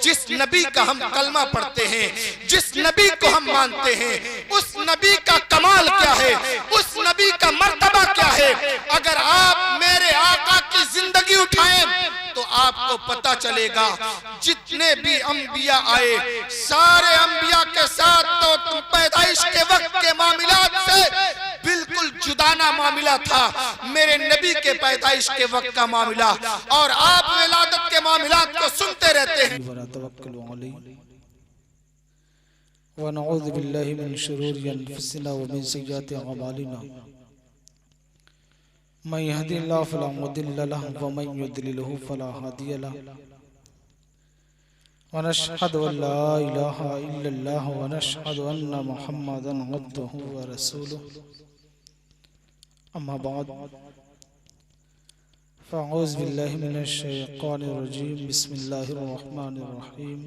जिस नबी का हम कलमा पढ़ते हैं, जिस नबी को हम मानते हैं, उस नबी का कमाल क्या है, उस नबी का मर्तबा क्या है। अगर आप मेरे आका की जिंदगी उठाएं तो आपको पता चलेगा जितने भी अंबिया आए, सारे अंबिया के साथ तो पैदाइश के वक्त के मामलात से बिल्कुल जुदाना मामला था मेरे नबी के पैदाइश के वक्त का मामला, और आप विलादत के मामलात को सुनते रहते हैं। व नऊज़ु बिल्लाहि मिन शुरूरि अनफुसिना व मिन सय्यिआति अअमालिना मन यहदिहिल्लाहु फला मुदिल्ल लहु व मन युद्लिलहु फला हादिय लहु व नशहदु अल्ला इलाहा इल्लल्लाह व नशहदु अन्ना मुहम्मदन अब्दुहु व रसूलुहु। अम्मा बाद फ़अऊज़ु बिल्लाहि मिनश शैतानिर रजीम। बिस्मिल्लाहिर रहमानिर रहीम।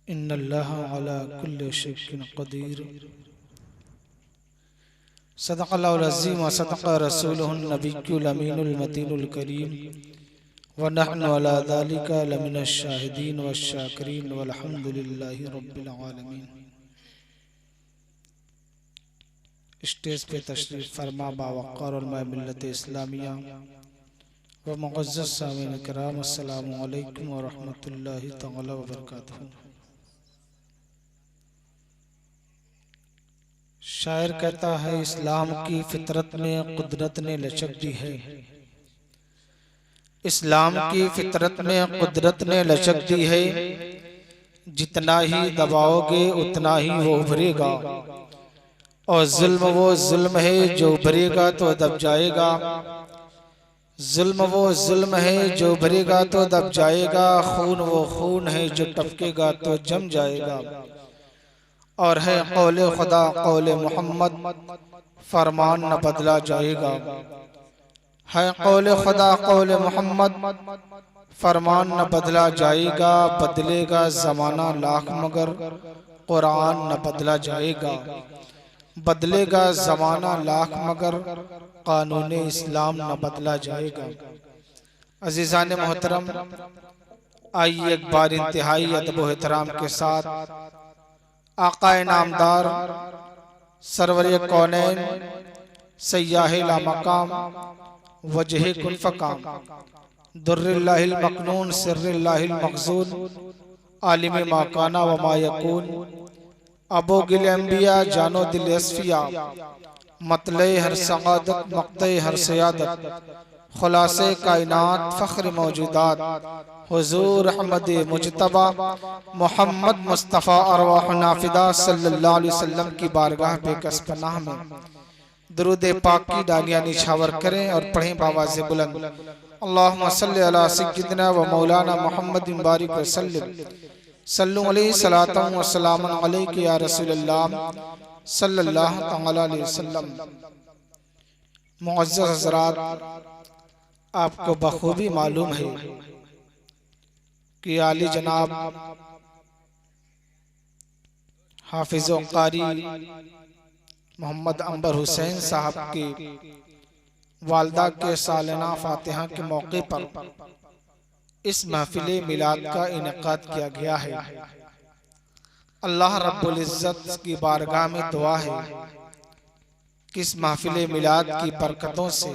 इन्नल्लाहा अला कुल्लि शैइन क़दीर। सदक़ल्लाहुल अज़ीम व सदक़ रसूलुहुन नबियुल अमीनुल मतीनुल करीम व नहनु अला ज़ालिका लमिनश शाहिदीन वश शाकिरीन वल्हम्दुलिल्लाहि रब्बिल आलमीन। स्टेज पे तशरीफ फरमा बावक़ार उलमा मिल्लत इस्लामिया व मुअज़्ज़ज़ सामीन किराम, अस्सलामु अलैकुम व रहमतुल्लाहि तआला व बरकातुहू। शायर कहता है, इस्लाम की फितरत में कुदरत ने लचक दी है। इस्लाम की फितरत में कुदरत ने लचक दी है। जितना ही दबाओगे उतना ही वो उभरेगा, और जुल्म वो जुल्म है जो उभरेगा तो दब जाएगा। जुल्म वो जुल्म है जो उभरेगा तो दब जाएगा। खून वो खून है जो टपकेगा तो जम जाएगा। और है कौले खुदा कौले मोहम्मद, फरमान न बदला जाएगा। है कौले खुदा कौले मोहम्मद, फरमान न बदला जाएगा। बदलेगा जमाना लाख मगर कुरान न बदला जाएगा। बदलेगा जमाना लाख मगर कानून इस्लाम न बदला जाएगा। अजीज़ान मोहतरम, आइए एक बार इंतहाई अदब व एहतराम के साथ आकाए नामदार सरवरे कौनैन सय्याहे लामकाम वजह कुल फ़काम दुर्रिल्लाहिल मकनून सिर्रिल्लाहिल मखज़ून आलिम माकाना व मा यकून अबो गिल अंबिया जानो दिल असफिया मतले हर सआदत मक़ते हर सियादत खुलासे कायनात फ़ख्र मौजूदात हुज़ूर अहमद मुजतबा मोहम्मद मुस्तफ़ा अरवाह नाफिदा सल्लल्लाहु अलैहि वसल्लम की बारगाह पे कसपनाह में दुरूद पाक की डालियाँ निछावर करें और पढ़ें बावाज़े बुलंद, अल्लाहुम्मा सल्लि अला सय्यिदिना व मौलाना मुहम्मदिन बारिक व सल्लिम सल्लु अलैहि सलातन व सलामन अलैका या रसूलल्लाह सल्लल्लाहु तआला अलैहि वसल्लम। मुअज़्ज़ज़ हज़रात, आपको बखूबी मालूम है कि आली जनाब हाफिज़ व क़ारी मोहम्मद अंबर हुसैन साहब की वालदा के सालाना फातिहा के मौके पर इस महफिल मिलाद का इनेकाद किया गया है। अल्लाह रब्बुल इज़्ज़त की बारगाह में दुआ है कि इस महफिल मिलाद की बरकतों से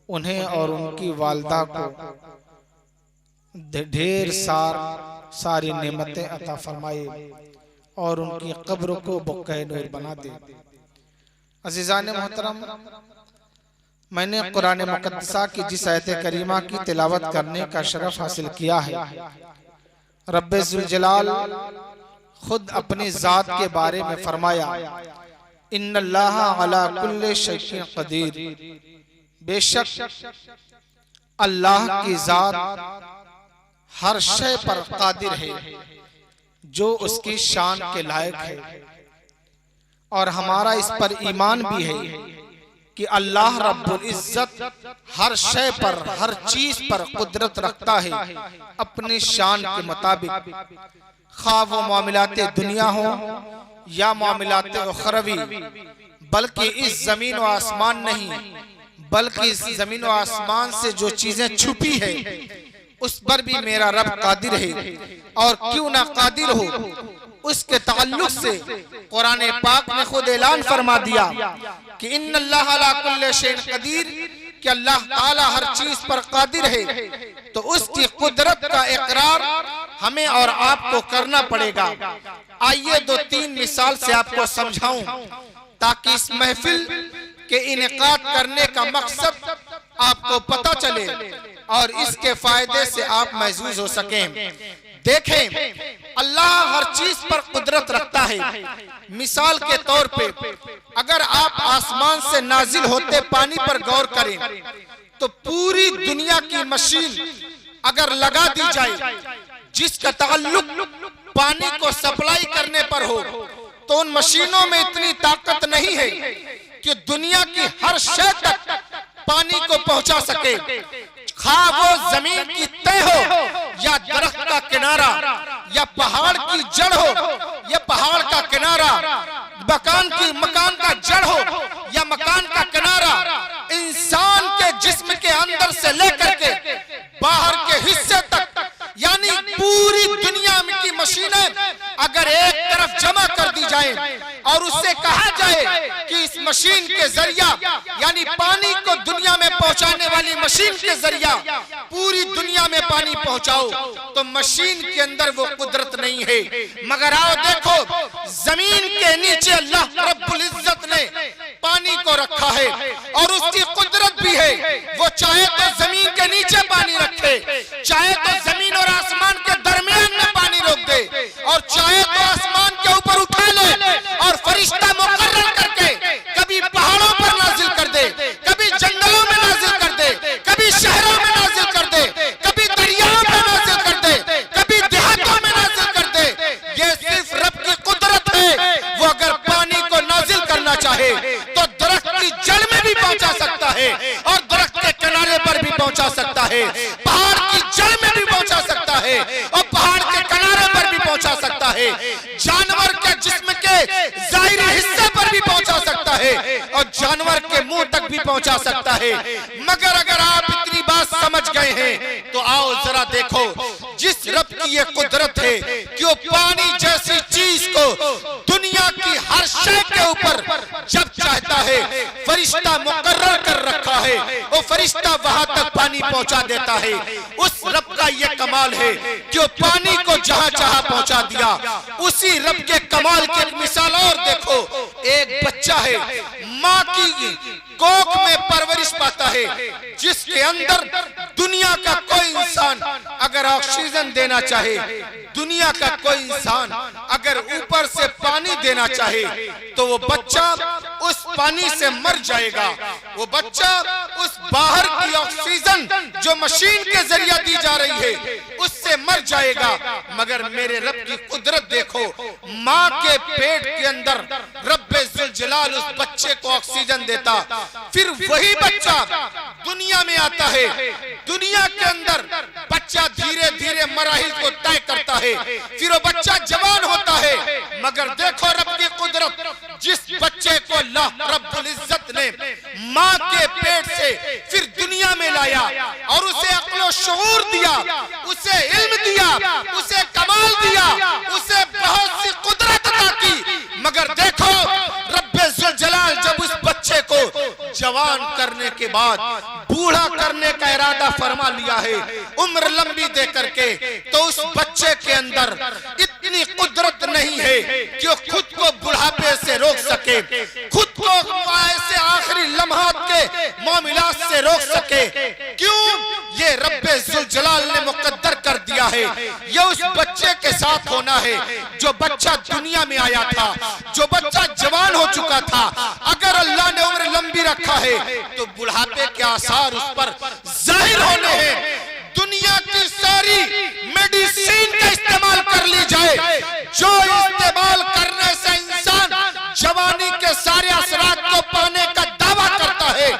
उन्हें और उनकी वालदा को ढेर सारी नेमतें अता फरमाए और उनकी कब्र को बुक़्क़े नूर बना दे। अज़ीज़ान मोहतरम, मैंने कुरान मुक़द्दसा की जिस आयत करीमा की तिलावत करने का शरफ हासिल किया है, रब्बे ज़ुल जलाल खुद अपनी ज़ात के बारे में फरमाया, इन्नल्लाहा अला कुल्लि शैइन क़दीर। बेशक अल्लाह की ज़ात हर शय पर कादिर है जो उसकी शान के लायक है। और हमारा इस पर ईमान भी है कि अल्लाह रब्बुल इज़्ज़त हर शय पर, हर चीज पर कुदरत रखता है अपनी शान के मुताबिक, खा वो मामलाते दुनिया हो या मामलाते उखरवी। बल्कि इस जमीन व आसमान नहीं, बल्कि इस जमीन व आसमान से जो चीजें छुपी है उस पर भी मेरा रब कादिर है। और क्यों ना कादिर हो, उसके ताल्लुक से कुरान पाक ने खुद ऐलान फरमा दिया कि इन्नल्लाह अला कुल्लि शैइन कदीर, कि अल्लाह ताला हर चीज पर कादिर है। तो उसकी कुदरत का इकरार हमें और आपको करना पड़ेगा। आइए 2-3 मिसाल से आपको समझाऊं ताकि इस महफिल के इनेकाद करने का मकसद आपको पता चले और इसके फायदे से आप महसूस हो सकें। देखें, अल्लाह हर चीज पर कुदरत रखता है। मिसाल के तौर पे अगर आप आसमान से नाजिल होते पानी पर गौर करें तो पूरी दुनिया की मशीन अगर लगा दी जाए जिसका ताल्लुक पानी को सप्लाई करने पर हो, तो उन मशीनों में इतनी ताकत नहीं है कि दुनिया की हर शय तक पानी को पहुंचा सके। खा वो जमीन की तह हो या दरख्त का किनारा या पहाड़ की जड़ हो या पहाड़ का किनारा, मकान का जड़ हो या मकान का किनारा, इंसान के जिस्म के अंदर से लेकर के बाहर के हिस्से तक, यानी पूरी दुनिया की मशीनें अगर एक तरफ जमा कर दी जाए और उससे कहा जाए कि इस मशीन के जरिया, यानी पानी को दुनिया में पहुंचाने वाली मशीन के जरिया पूरी दुनिया में पानी पहुंचाओ, तो मशीन के अंदर वो कुदरत नहीं है। मगर आओ देखो, जमीन के नीचे अल्लाह रब्बुल इज्जत ने पानी को रखा है और उसकी कुदरत भी है। वो चाहे तो जमीन के नीचे पानी रखे, चाहे तो जमीन और आसमान के दरमियान में पानी रोक दे, और चाहे तो आसमान के ऊपर उठा ले और फरिश्ता मुकर्रर करके कभी पहाड़ों पर नाजिल कर दे, कभी जंगलों में नाजिल कर दे, कभी शहरों में नाजिल कर दे, कभी दरियाओं में नाजिल कर दे, कभी देहातों में नाजिल कर दे। ये सिर्फ रब की कुदरत है। वो अगर पानी को नाजिल करना चाहे तो दरख्त की जड़ में भी पहुंचा सकता है और दरख्त के किनारे पर भी पहुंचा सकता है, पहाड़ की जड़ में भी पहुंचा सकता है और पहाड़ के किनारे पर भी पहुंचा सकता है, जानवर के जिस्म के जाहिरी हिस्से पर भी पहुंचा सकता है और जानवर के मुंह तक भी पहुंचा सकता है। मगर अगर आप इतनी बात समझ गए हैं तो आओ जरा देखो, जिस रब की ये कुदरत है कि वो पानी जैसी चीज को दुनिया की हर शय के ऊपर जब चाहता है फरिश्ता मुकर्रर कर रखा है, वो फरिश्ता वहां तक पानी पहुंचा देता है। उस रब का ये कमाल है कि वो पानी को जहां चाहा पहुंचा दिया। उसी रब के कमाल की एक मिसाल और देखो, एक बच्चा है, माँ की कोख में परवरिश पाता है, जिसके अंदर दुनिया का कोई इंसान अगर ऑक्सीजन देना चाहे, दुनिया का कोई इंसान अगर ऊपर से पानी देना चाहे, तो वो बच्चा उस पानी से मर जाएगा। वो बच्चा उस बाहर की ऑक्सीजन जो मशीन के जरिए दी जा रही है उससे मर जाएगा। मगर मेरे रब की कुदरत देखो, माँ के पेट के अंदर रब्बे जुल जलाल उस बच्चे को ऑक्सीजन देता, फिर वही बच्चा दुनिया में आता है। दुनिया के अंदर बच्चा धीरे धीरे मराहिल को तय करता है, फिर वो बच्चा जवान होता है। मगर देखो रब की कुदरत, जिस बच्चे को अल्लाह रब्बुल इज्जत ने माँ के पेट से फिर दुनिया में लाया और उसे अक्ल शऊर दिया, उसे इल्म दिया, उसे कमाल दिया, उसे बहुत सी कुदरत अता की। मगर देखो रब्बे जुल जलाल जब उस बच्चे को जवान करने के बाद बूढ़ा करने का इरादा फरमा लिया है, उम्र लंबी दे करके, तो उस बच्चे के अंदर इतनी कुदरत नहीं है कि वो खुद को बुढ़ापे से रोक सके, खुद को ऐसे आखिरी लम्हात के मामलात से रोक सके। क्यों? ये रब्बे जुल जलाल ने मुकद्दर कर दिया है। ये उस बच्चे के साथ होना है जो बच्चा दुनिया में आया था, जो बच्चा जवान हो चुका था। अगर अल्लाह ने उम्र लंबी रखा है तो बुढ़ापे के आसार उस पर जाहिर होने हैं। दुनिया की सारी मेडिसिन का इस्तेमाल कर ली जाए, जो इस्तेमाल करने से इंसान जवानी के सारे असरात को पाने का दावा करता है,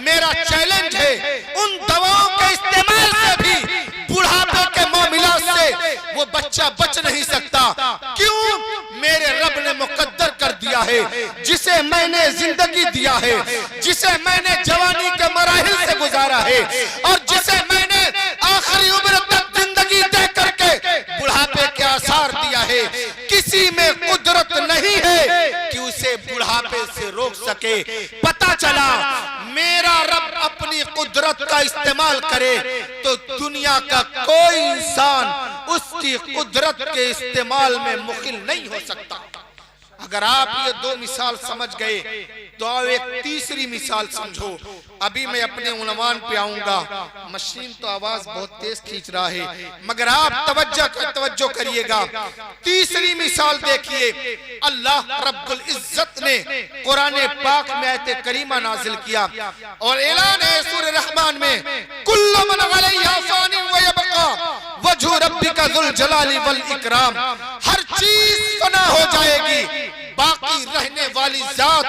मेरा चैलेंज है उन दवाओं के इस्तेमाल से भी बुढ़ापे के मामला से वो बच्चा बच नहीं सकता। क्यों? मेरे रब ने मुकद्दर कर दिया है, जिसे मैंने जिंदगी दिया है, जिसे मैंने जवानी के मराहिल से गुजारा है और जिसे मैंने आखिरी उम्र रोक सके। पता चला मेरा रब अपनी कुदरत का इस्तेमाल करे तो दुनिया का कोई इंसान उसकी कुदरत के इस्तेमाल में मुखिल नहीं हो सकता। अगर आप ये दो मिसाल समझ गए तो आओ एक तीसरी मिसाल समझो। अभी मैं अपने उन्वान पे आऊंगा। मशीन तो आवाज बहुत तेज खींच रहा है, मगर आप तवज्जो करिएगा। तीसरी मिसाल देखिए, अल्लाह रब्बुल इज्जत ने कुरान पाक में आयत करीमा नाजिल किया और ऐलान है सूरह रहमान में, कुल्लु मन अलैहा फानी व यबका वजहु रब्बिका जुल जलाली वल इकराम। हर चीज फना हो जाएगी, बाकी रहने वाली जात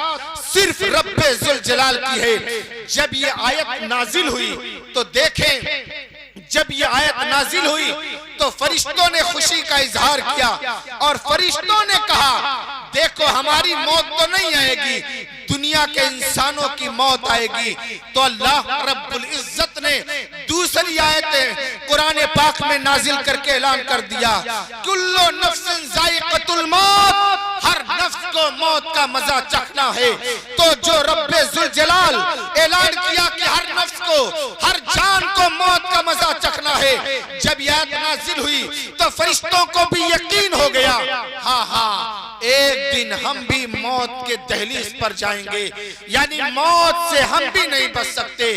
सिर्फ रब्बे जुल जलाल की है। जब ये आयत नाजिल हुई तो देखें, जब ये आयत नाजिल हुई तो फरिश्तों ने खुशी का इजहार किया और फरिश्तों ने कहा, देखो हमारी मौत तो नहीं आएगी, दुनिया के इंसानों की मौत आएगी। तो अल्लाह रब्बुल इज्जत ने दूसरी आयत कुरान पाक में नाजिल करके ऐलान कर दिया, कुल्लु नफ्सिन जायक़तुल मौत, हर नफ्स को मौत का मजा चखना है। तो जो रब्बे जुल जलाल ऐलान किया कि हर नफ्स को, हर जान को मौत का मजा चखना है, जब यह आयत नाजिल हुई तो फरिश्तों को भी यकीन हो गया, हाँ एक दिन हम भी मौत के दहलीज पर जाएंगे, यानी मौत से हम भी नहीं बच सकते।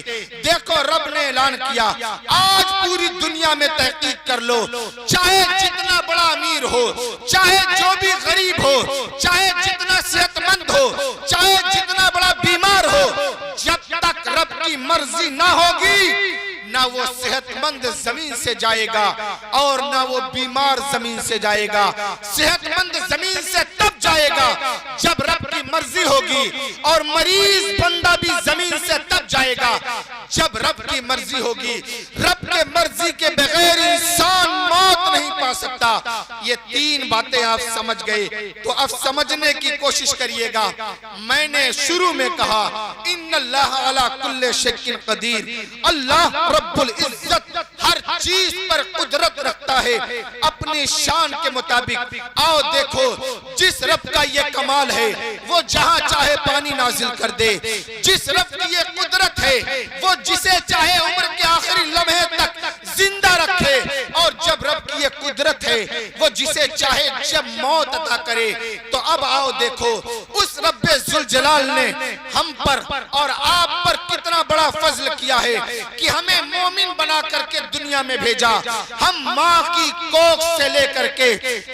देखो रब ने ऐलान किया, आज पूरी दुनिया में तहकीक कर लो, चाहे जितना बड़ा अमीर हो, चाहे जो भी गरीब हो, चाहे जितना सेहतमंद हो, चाहे जितना बड़ा बीमार हो, जब तक रब की मर्जी ना होगी ना वो सेहतमंद जमीन से जाएगा और ना वो बीमार जमीन से जाएगा। सेहतमंद जमीन से तब जाएगा जब रब की मर्जी होगी, और मरीज बंदा भी जमीन से तब जाएगा जब रब की मर्जी होगी। रब के मर्जी के बगैर इंसान मौत नहीं पा सकता। ये तीन बातें आप समझ गए, तो अब समझने की कोशिश करिएगा। मैंने शुरू में कहा, इन्नल्लाह अला कुल्ले शैइन कदीर, अल्लाह रब्बुल इज्जत हर चीज पर कुदरत रखता है अपनी शान के मुताबिक। आओ देखो, जिस रब का ये कमाल है वो जहां चाहे पानी नाजिल कर दे, जिस रब की ये कुदरत है वो जिसे चाहे उम्र के आखिरी लम्हे तक जिंदा रखे, और जब रब की ये कुदरत है वो जिसे चाहे जब मौत अता करे। तो अब आओ देखो, उस रब्बे जुल जलाल ने हम पर और आप पर कितना बड़ा फजल किया है कि हमें मोमिन बना करके दुनिया में भेजा। हम माँ की कोख से लेकर के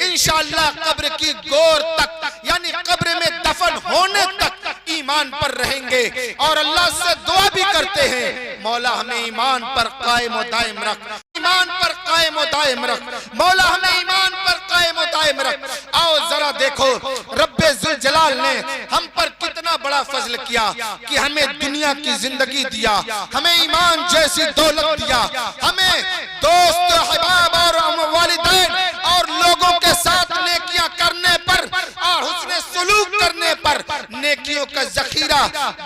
इंशाअल्लाह कब्र की गोर तक, यानी कब्र में दफन होने तक ईमान पर रहेंगे, और अल्लाह से दुआ भी करते हैं, मौला हमें ईमान पर कायम व दायम रख, ईमान पर कायम व दायम रख, मौला हमें ईमान पर कायम व दायम रख। आओ जरा देखो, रब्बे जुल जलाल ने हम पर कितना बड़ा फजल किया कि हमें दुनिया की जिंदगी दिया, हमें ईमान जैसी दौलत दिया, हमें दोस्त अहबाब और वालिदैन और लोगों के साथ नेकियां करने पर और हुस्ने सुलूक करने पर नेकियों का जखीरा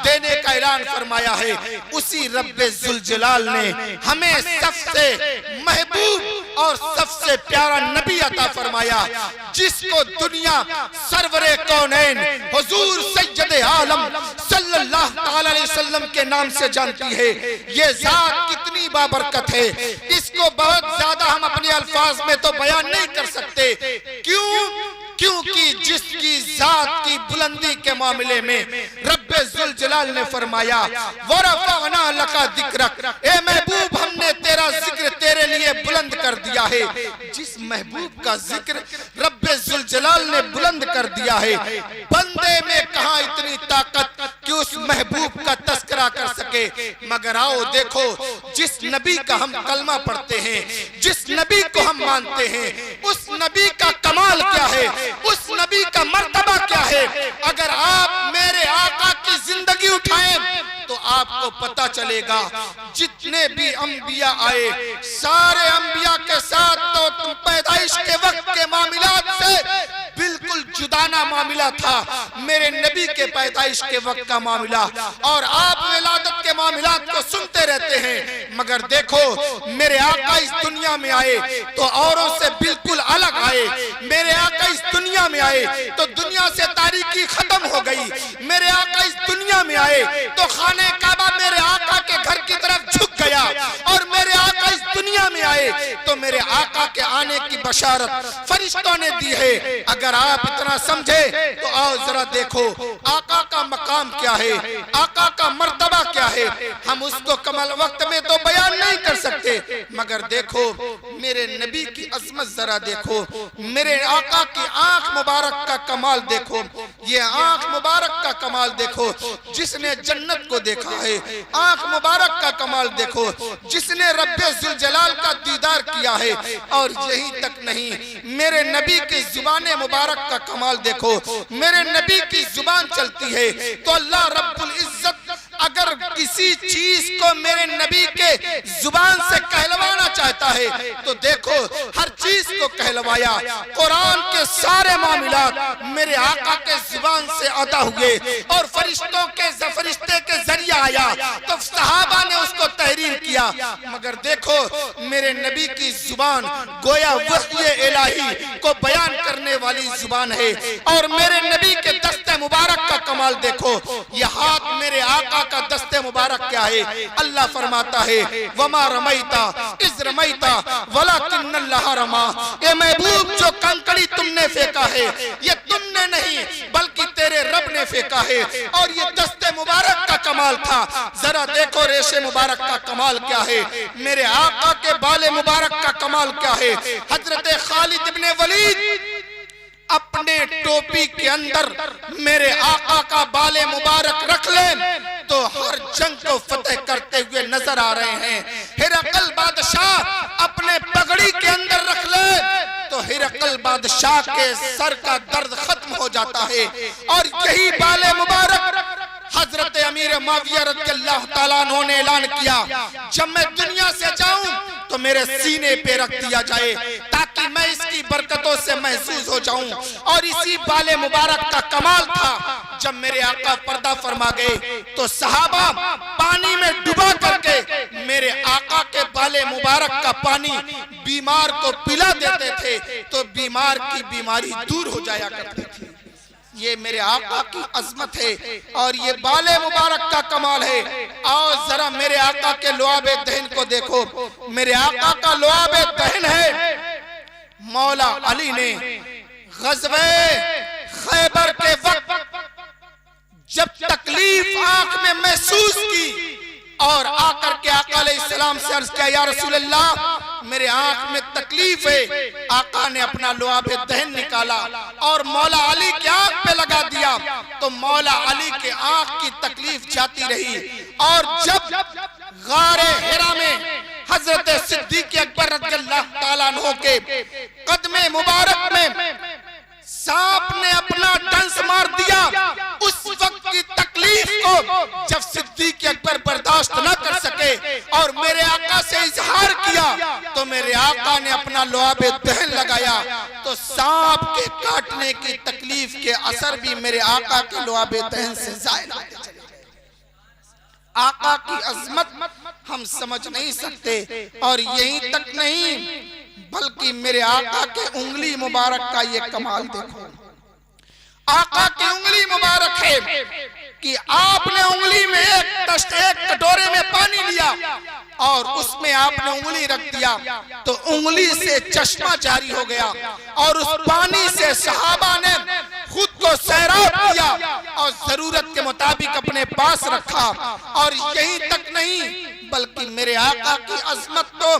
देने का ऐलान फरमाया है। उसी रब्बे जुल जलाल ने हमें सबसे महबूब और सबसे प्यारा नबी अता फरमाया, जिसको दुनिया सरवरे कौनैन हुजूर सैयदे आलम सल्लल्लाहु अलैहि वसल्लम के नाम से जानती है। ये जात कितनी बाबरकत है, इसको बहुत ज्यादा हम अपने अल्फाज में तो बयान नहीं कर सकते। क्योंकि जिसकी जात की बुलंदी के मामले में रब्बे जुल जलाल ने फरमाया, वरफ़अना लका ज़िक्रक, ए महबूब हमने तेरा जिक्र तेरे लिए बुलंद कर दिया है। जिस महबूब का जिक्र रब्बे जुल जलाल ने बुलंद कर दिया है, बंदे में कहां इतनी ताकत कि उस महबूब का तस्करा कर सके। मगर आओ देखो, जिस नबी का हम कलमा पढ़ते हैं, जिस नबी को हम मानते हैं, उस नबी का कमाल क्या है, उस नबी का मर्तबा क्या है। अगर आप मेरे आका की जिंदगी उठाएं तो आपको पता चलेगा, जितने भी अंबिया आए, सारे अंबिया के साथ तो पैदाइश के वक्त के मामलात से बिल्कुल जुदाना मामला था मेरे नबी के पैदाइश के वक्त का मामला। और आप विलादत के मामलात को सुनते रहते हैं, मगर देखो मेरे आका इस दुनिया में आए तो औरों से बिल्कुल अलग आए। मेरे आका इस दुनिया में आए तो दुनिया से तारीकी खत्म हो गई। मेरे आका इस दुनिया में आए तो खाने काबा मेरे आका के घर की तरफ झुक गया। और मेरे आका इस दुनिया में आए तो मेरे आका के आने की बशारत फरिश्तों ने दी है। अगर आप इतना समझे तो आओ जरा देखो आका का मकाम क्या है, आका का मर्तबा क्या है। हम उसको कमल वक्त में तो बयान नहीं कर सकते, मगर देखो मेरे नबी की अजमत जरा देखो, मेरे आका की आंख मुबारक का कमाल देखो। ये आंख मुबारक का कमाल देखो, जिसने जन्नत को देखा है। आंख मुबारक का कमाल देखो, जिसने रब्बे जुल जलाल का दीदार किया है। और यही तक नहीं, मेरे नबी की जुबान मुबारक का कमाल देखो। मेरे नबी की जुबान चलती है तो अल्लाह रब्बुल इज्जत अगर किसी चीज को मेरे नबी के जुबान से कहलवाना चाहता है तो देखो हर चीज को कहलवाया। कुरान के सारे मामलात मेरे आका के जुबान से अदा हुए और फरिश्ते के जरिए आया तो सहाबा ने उसको तहरीर किया। मगर देखो मेरे नबी की जुबान गोया वही इलाही को बयान करने वाली जुबान है। और मेरे नबी के दस्ते मुबारक का कमाल देखो, ये हाथ मेरे आका का दस्ते मुबारक क्या है। अल्लाह फरमाता है वमा रमैता इज़ रमैता वलाकिन्नल्लाह रमा। ये महबूब जो कंकड़ी तुमने फेंका है ये तुमने नहीं बल्कि तेरे रब ने फेंका है। और ये दस्ते मुबारक का कमाल था। जरा देखो रेशे मुबारक का कमाल क्या है, मेरे आका के बाले मुबारक का कमाल क्या है। हजरत खालिद इब्ने वलीद अपने टोपी के अंदर मेरे आका का बाले मुबारक रख ले तो हर जंग को फतेह करते हुए नजर आ रहे हैं। हिरकल बादशाह अपने पगड़ी के अंदर रख ले तो हिरकल बादशाह के सर का दर्द खत्म हो जाता है। और यही बाले मुबारक हजरत अमीर मुआविया रज़ियल्लाहु ताला अन्हु ने ऐलान किया, जब मैं दुनिया से जाऊं तो मेरे सीने पे रख दिया जाए ताकि मैं इसकी बरकतों से महसूस हो जाऊं। और इसी बाले मुबारक का कमाल था, जब मेरे आका पर्दा फरमा गए तो सहाबा पानी में डुबा करके मेरे आका के बाले मुबारक का पानी बीमार को पिला देते थे तो बीमार की बीमारी दूर हो जाया करती थी। ये मेरे आका की अजमत है और ये बाले मुबारक का कमाल है। आओ जरा मेरे आका के लुआबे दहन को देखो। मेरे आका का लुआबे दहन है मौला अली ने गज़वे खैबर के वक्त जब तकलीफ आंख में महसूस की और आकर के आका अलैहिस्सलाम से अर्ज किया या रसूल अल्लाह मेरे आंख में तकलीफ है। आका ने अपना लुआबे दहन निकाला और मौला अली के आंख पे लगा दिया तो मौला अली के आंख की तकलीफ जाती रही। और जब गारे हिरा में हजरत सिद्दीक़ अकबर रज़ियल्लाहु ताला अन्हु के कदमे मुबारक में सांप ने अपना डंस मार दिया, उस वक्त की तकलीफ को जब सिद्दीक़ अकबर बर्दाश्त न कर सके और मेरे आका से इजहार किया तो मेरे आका ने अपना लुआबे दहन लगाया तो सांप के काटने की तकलीफ के असर भी मेरे आका के लुआबे दहन से ज़ायल होते चले गए। आका की अजमत हम समझ नहीं सकते। और यहीं तक नहीं बल्कि मेरे आका के उंगली मुबारक का ये कमाल देखो। आका की उंगली मुबारक है कि आपने उंगली में एक कटोरे में पानी लिया और उसमें आपने उंगली रख दिया तो उंगली से चश्मा जारी हो गया और उस पानी से सहाबा ने खुद को सैराब किया और जरूरत के मुताबिक अपने पास रखा। और यही तक नहीं बल्कि मेरे आका की अजमत तो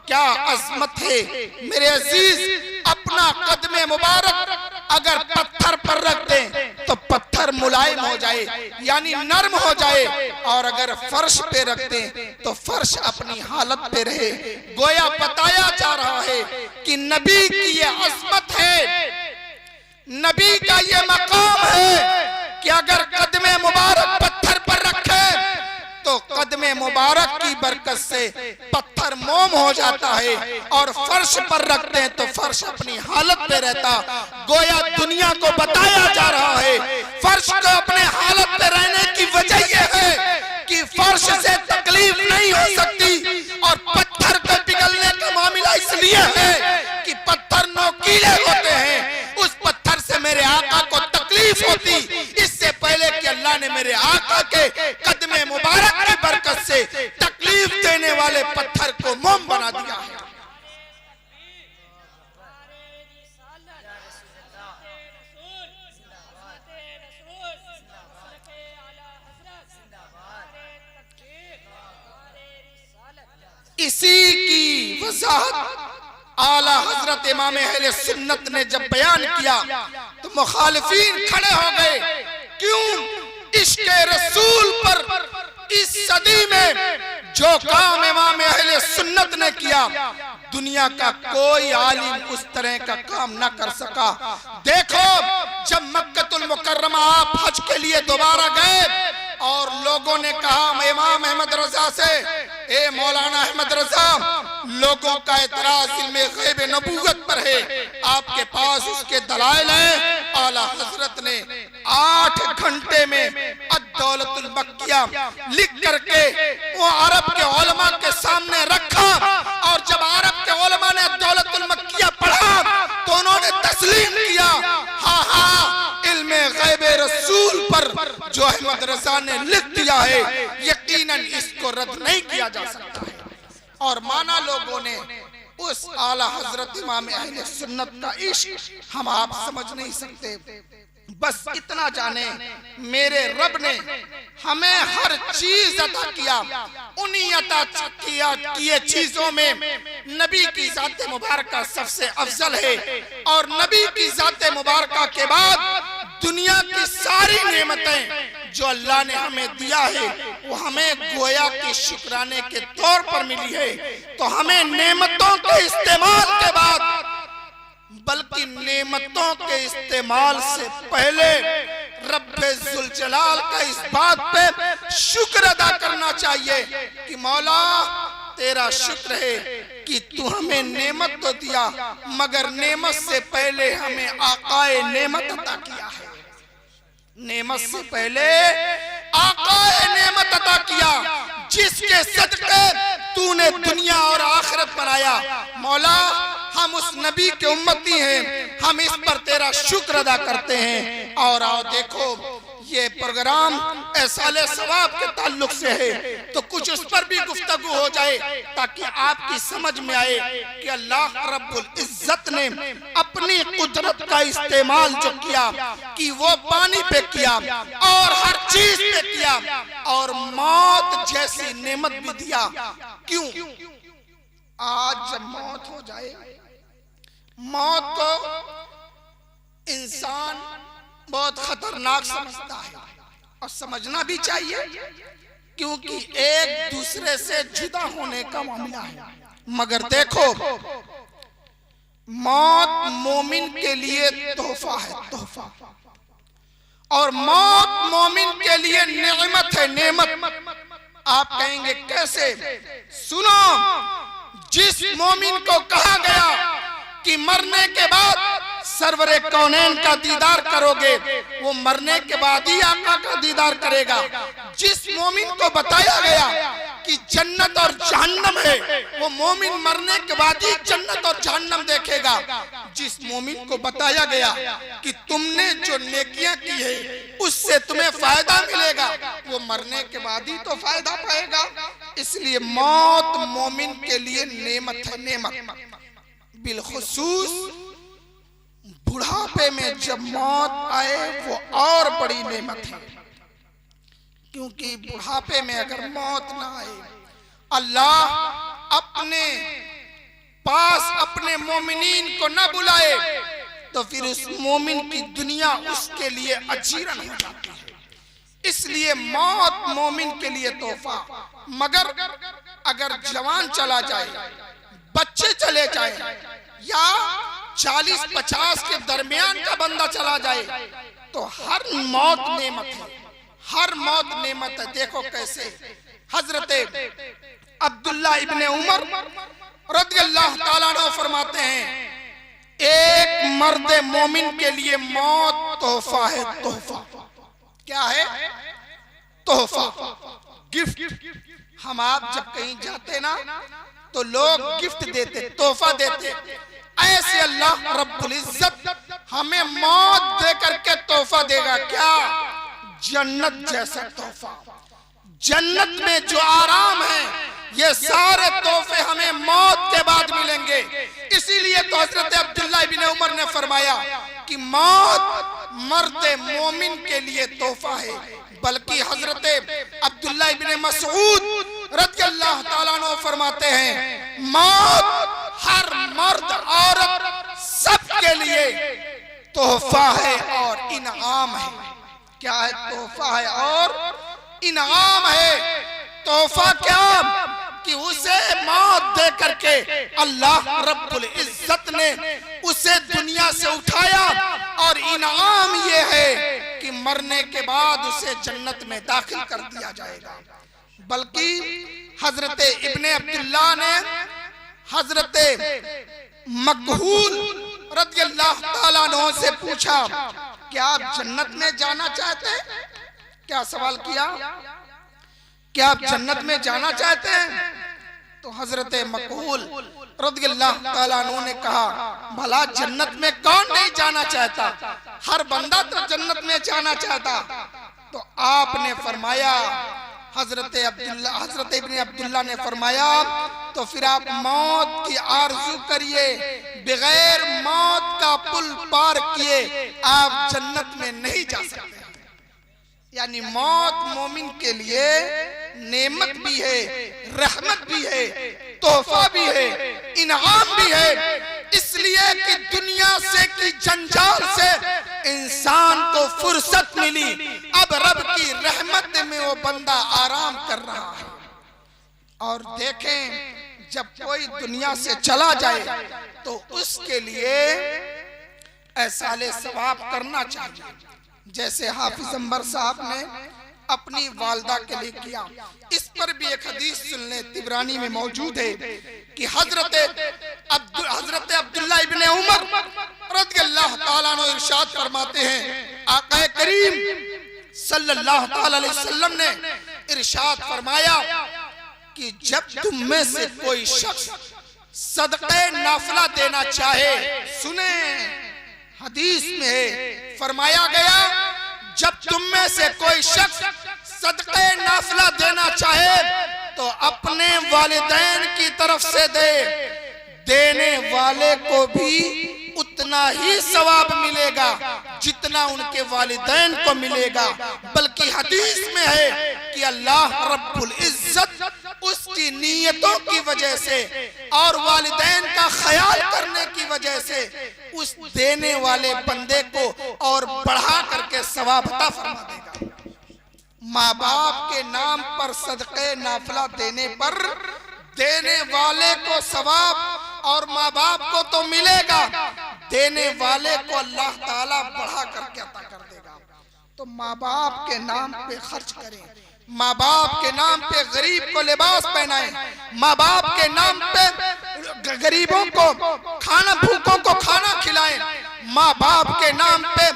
क्या अजमत है मेरे अजीज। अपना कदमे मुबारक अगर पत्थर पर रख दें तो पत्थर मुलायम हो जाए यानी नरम हो जाए और अगर फर्श पे रख दें तो फर्श अपनी हालत पे रहे। गोया बताया जा रहा है कि नबी की ये अजमत है, नबी का ये मकाम है कि अगर कदमे मुबारक पत्थर पर रखे तो कदमे मुबारक की बरकत से पत्थर मोम हो जाता है और फर्श पर रखते हैं तो फर्श अपनी हालत पे रहता। गोया दुनिया को बताया जा रहा है फर्श को अपने हालत पे रहने की वजह यह है कि फर्श से तकलीफ नहीं हो सकती इसलिए है कि पत्थर नोकीले होते हैं, उस पत्थर से मेरे आका को तकलीफ होती। इससे पहले कि अल्लाह ने मेरे आका के कदमे मुबारक की बरकत से तकलीफ देने वाले पत्थर को मोम बना दिया है। इसी की वजाहत आला हजरत इमाम अहले सुन्नत ने जब बयान किया तो मुखालिफीन खड़े हो गए। क्यों? इश्क रसूल पर इस सदी में जो काम इमाम अहले सुन्नत ने किया, दुनिया का कोई आलिम उस तरह का काम न कर सका। देखो, जब मक्कतुल मुकर्रमा आप हज के लिए दोबारा गए और लोगों ने कहा इमाम अहमद रजा से, ए मौलाना अहमद रजा, लोगों का एतराज इल्मे गैब नबूवत पर है, आपके पास उसके दलाइल हैं। आला हजरत ने 8 घंटे में अद-दौलतुल मक्किया लिख करके वो अरब के उलमा के सामने रखा, और जब अरब के उलमा ने अद-दौलतुल मक्किया पढ़ा तो उन्होंने तस्लीम किया, हाँ हाँ, इल्मे गैब रसूल पर जो अहमद रजा ने लिख दिया है, यकीनन इसको रद्द नहीं किया जा सकता है। और माना लोगों ने उस आला हजरत इमाम अहले सुन्नत का इश्क हम आप समझ नहीं सकते। बस इतना जाने, मेरे रब ने हमें हर चीज अता किया, उन्हीं अता किए चीजों में नबी की जात मुबारका सबसे अफजल है, और नबी की जात मुबारका के बाद दुनिया की सारी नेमतें जो अल्लाह ने हमें दिया है वो हमें गोया के शुक्राने के तौर पर मिली है। तो हमें नेमतों के इस्तेमाल के बाद, बल्कि नेमतों के इस्तेमाल से पहले रब्बे जुल जलाल का इस बात पे शुक्र अदा करना चाहिए कि मौला तेरा शुक्र है कि तू हमें नेमत तो दिया, मगर नेमत से पहले हमें आकाए नेमत अता किया है। नेमत से पहले आकाए नेमत अता किया, जिसके सदके तूने दुनिया और आखिरत बनाया। मौला, हम उस नबी के उम्मती हैं, हम इस पर तेरा शुक्र अदा करते हैं। और आओ देखो, ये प्रोग्राम एहसाले सवाब के ताल्लुक से है, तो कुछ उस पर भी गुफ्तगू हो जाए ताकि आपकी समझ में आए कि अल्लाह रब्बुल इज्जत ने अपनी कुदरत का इस्तेमाल जो किया कि वो पानी पे किया और हर चीज पे किया, और मौत जैसी नेमत भी दिया। क्यों? आज जब मौत हो जाए, मौत को इंसान बहुत खतरनाक समझता है, और समझना भी चाहिए, क्योंकि एक दूसरे से जुदा होने का मामला है। मगर देखो, मौत मोमिन के लिए तोहफा है, तोहफा, और मौत मोमिन के लिए नेमत है, नेमत। आप कहेंगे कैसे? सुनो, जिस मोमिन को कहा गया कि मरने के बाद सरवरे कौनैन का दीदार करोगे, वो मरने के बाद ही आका का दीदार करेगा। जिस मोमिन को बताया गया कि जन्नत और जहन्नम है, वो मोमिन मरने के बाद ही जन्नत और जहन्नम देखेगा। जिस मोमिन को बताया गया कि तुमने जो नेकियां की है उससे तुम्हें फायदा मिलेगा, वो मरने के बाद ही तो फायदा पाएगा। इसलिए मौत मोमिन के लिए नेमत है, नेमत। बिलखुसूस बुढ़ापे में जब मौत आए वो और बड़ी नेमत है, क्योंकि बुढ़ापे में अगर मौत ना आए, अल्लाह अपने पास अपने मोमिनीन को न बुलाए तो फिर उस मोमिन की दुनिया उसके लिए अजीरन हो जाती है। इसलिए मौत मोमिन के लिए तोहफा। मगर अगर जवान चला जाए, बच्चे चले जाए, या 40-50 के दरमियान का बंदा चला जाए, तो हर मौत नेमत है, हर मौत नेमत है। देखो कैसे हजरत अब्दुल्ला इब्ने उमर रज़ियल्लाहु ताला अन्हु फरमाते हैं, एक मर्द मोमिन के लिए मौत तोहफा है, तोहफा। क्या है? तोहफा, गिफ्ट। हम आप जब कहीं जाते ना तो लोग गिफ्ट देते, तोहफा देते। ऐसे अल्लाह रब्बुल इज्जत हमें मौत दे करके तोहफा देगा। क्या? जन्नत जैसा तोहफा। जन्नत में जो आराम है, ये सारे तोहफे हमें मौत के बाद मिलेंगे। इसीलिए तो हजरत अब्दुल्लाह इब्न उमर ने फरमाया कि मौत मर्दे मोमिन के लिए तोहफा है। बल्कि हजरत अब्दुल्लाह इब्न मसऊद रज़ियल्लाहु ताला अन्हु फरमाते हैं, मौत हर मर्द औरत सबके लिए तोहफा है और इनाम है। क्या है? तोहफा है और इनाम है। तोहफा क्या? कि उसे मौत दे करके अल्लाह रब्बुल इज्जत ने उसे दुनिया से उठाया, और इनाम ये है कि मरने के बाद उसे जन्नत में दाखिल कर दिया जाएगा। बल्कि हजरत इब्ने अब्दुल्लाह ने हजरत मकहूल रज़ियल्लाहु ताला अन्हु से पूछा, क्या आप जन्नत में जाना चाहते हैं? क्या सवाल किया? क्या आप जन्नत में जाना चाहते हैं? तो हजरत मकहूल रज़ियल्लाहु ताला अन्हु ने कहा, भला जन्नत में कौन नहीं जाना चाहता, हर बंदा तो जन्नत में जाना चाहता। तो आपने फरमाया, हजरत इब्ने अब्दुल्लाह ने फरमाया, तो फिर आप मौत की आरज़ू करिए, बगैर मौत का पुल पार किए आप जन्नत में नहीं जा सकते। यानी मौत मोमिन के लिए नेमत भी है, रहमत भी है, तोहफा भी है, इनाम भी है। इसलिए कि दुनिया से की जंजाल से इंसान को फुर्सत मिली, अब रब की रहमत में वो बंदा आराम कर रहा है। और देखें, जब कोई दुनिया से चला जाए तो उसके लिए एहसाले सवाब करना चाहिए, जैसे हाफिज अंबर साहब ने अपनी वालदा के लिए किया। इस पर भी एक हदीस सुन ले, तिबरानी में मौजूद है कि हजरत अब्दुल्लाह इब्ने उमर रज़ियल्लाहु ताला अन्हु इरशाद फरमाते हैं, आका करीम सल्लल्लाहु ताला अलैहि वसल्लम ने इरशाद फरमाया कि जब तुम में से कोई शख्स सदक़े नाफिला देना चाहे, सुने हदीस में है, फरमाया गया जब तुम में से कोई शख्स सदक़े नाफिला देना चाहे तो अपने वालिदैन की तरफ से दे, देने वाले को भी उतना ही सवाब मिलेगा जितना उनके वालिदैन को मिलेगा। बल्कि हदीस में है कि अल्लाह रब्बुल इज्जत उसकी नीयतों की वजह से और वालिदैन का ख्याल करने की वजह से उस देने वाले बंदे को और बढ़ा करके सवाब अता फरमा देगा। माँ बाप के नाम पर सदक़े नाफिला देने पर देने वाले को सवाब और माँ बाप को तो मिलेगा, देने वाले को अल्लाह ताला बढ़ा करके अता कर देगा। तो माँ बाप के नाम पे खर्च करें, माँ बाप के नाम पे गरीब को लिबास पहनाएं, माँ बाप के नाम पे गरीबों को खाना, भूखों को खाना खिलाएं, माँ बाप के नाम पे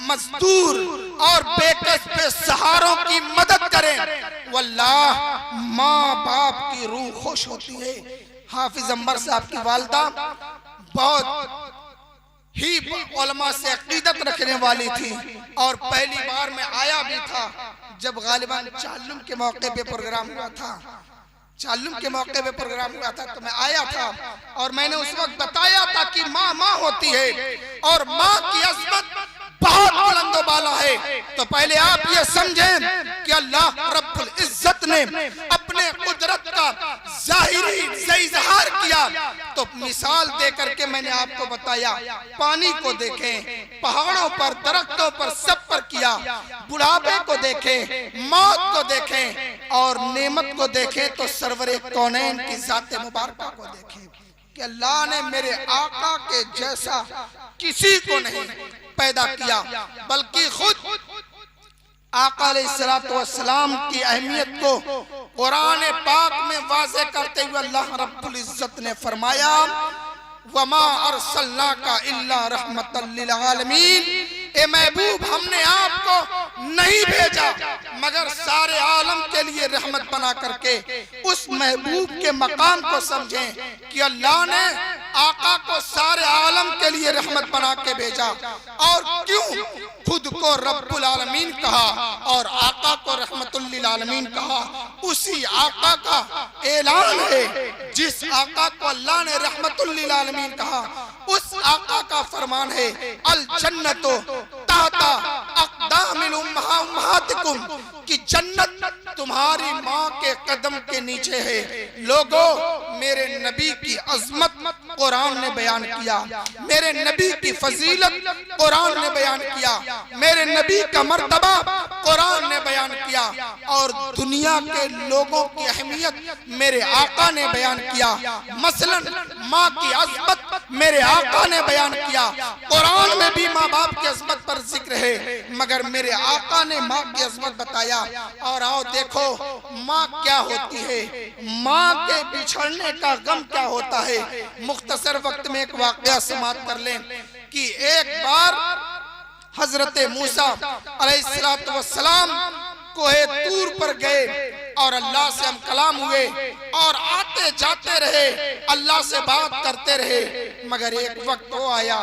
मजदूर और बेकस बेसहारों की मदद करें। वल्लाह माँ बाप की रूह खुश होती है। हाफिज अंबर साहब की वालदा बहुत ही उलमा से अकीदत रखने वाली थी और पहली बार मैं आया भी था जब गालिबन चालुम के मौके पे प्रोग्राम हुआ था, चालुम के मौके पे प्रोग्राम हुआ था तो मैं आया था और मैंने उस वक्त बताया था कि माँ माँ होती है और माँ की अज़मत बहुत बुलंद बाला है। तो पहले आप ये समझें कि अल्लाह रब्बुल इज्जत ने अपने कुदरत का जाहिरी से इजहार किया। तो मिसाल दे करके मैंने आपको बताया, पानी को देखें, पहाड़ों पर, दरख्तों पर, सब पर किया, बुढ़ापे को देखें, मौत को देखें और नेमत को देखें तो सरवरे कौनैन की जाते मुबारका को देखें कि अल्लाह ने मेरे आका के जैसा किसी को नहीं पैदा किया, बल्कि खुद आका अलैहिस्सलातु वस्सलाम की अहमियत को कुरान पाक में वाज़े करते हुए अल्लाह रब्बुल इज्जत ने फरमाया, वमा अरसलनाका इल्ला रहमतल लिल आलमीन, ए महबूब हमने आपको नहीं भेजा मगर सारे आलम के लिए रहमत बना करके। उस महबूब के मकाम को समझें कि अल्लाह ने आका को सारे आलम के लिए रहमत बना के भेजा। और क्यों खुद को रब्बुल आलमीन कहा और आका को रहमतुल लिल आलमीन कहा? उसी आका का ऐलान है जिस आका को अल्लाह ने रहमतुल लिल आलमीन कहा। उस आका का फरमान है अल जन्नतो ताता अक़दामिल उम्महातिकुम, कि जन्नत तुम्हारी माँ के कदम के नीचे है। लोगों, मेरे नबी की अजमत कुरान ने बयान किया, मेरे नबी की फजीलत कुरान ने बयान किया, मेरे नबी का मर्तबा कुरान ने बयान किया और दुनिया के लोगों की अहमियत मेरे आका ने बयान किया। मसलन माँ की अजमत मेरे आका ने बयान किया। कुरान में भी माँ बाप की अजमत पर जिक्र है मगर मेरे आका ने माँ की अजमत बताया। और आओ देखो माँ क्या होती है, माँ के बिछड़ने का गम क्या होता है। मुख्तसर वक्त में एक वाकया समाप्त कर लें कि एक बार हजरत मूसा अलैहिस्सलातु वस्सलाम कोहे तूर पर गए और अल्लाह से हम कलाम हुए और आते जाते रहे, अल्लाह से बात करते रहे। मगर एक वक्त वो आया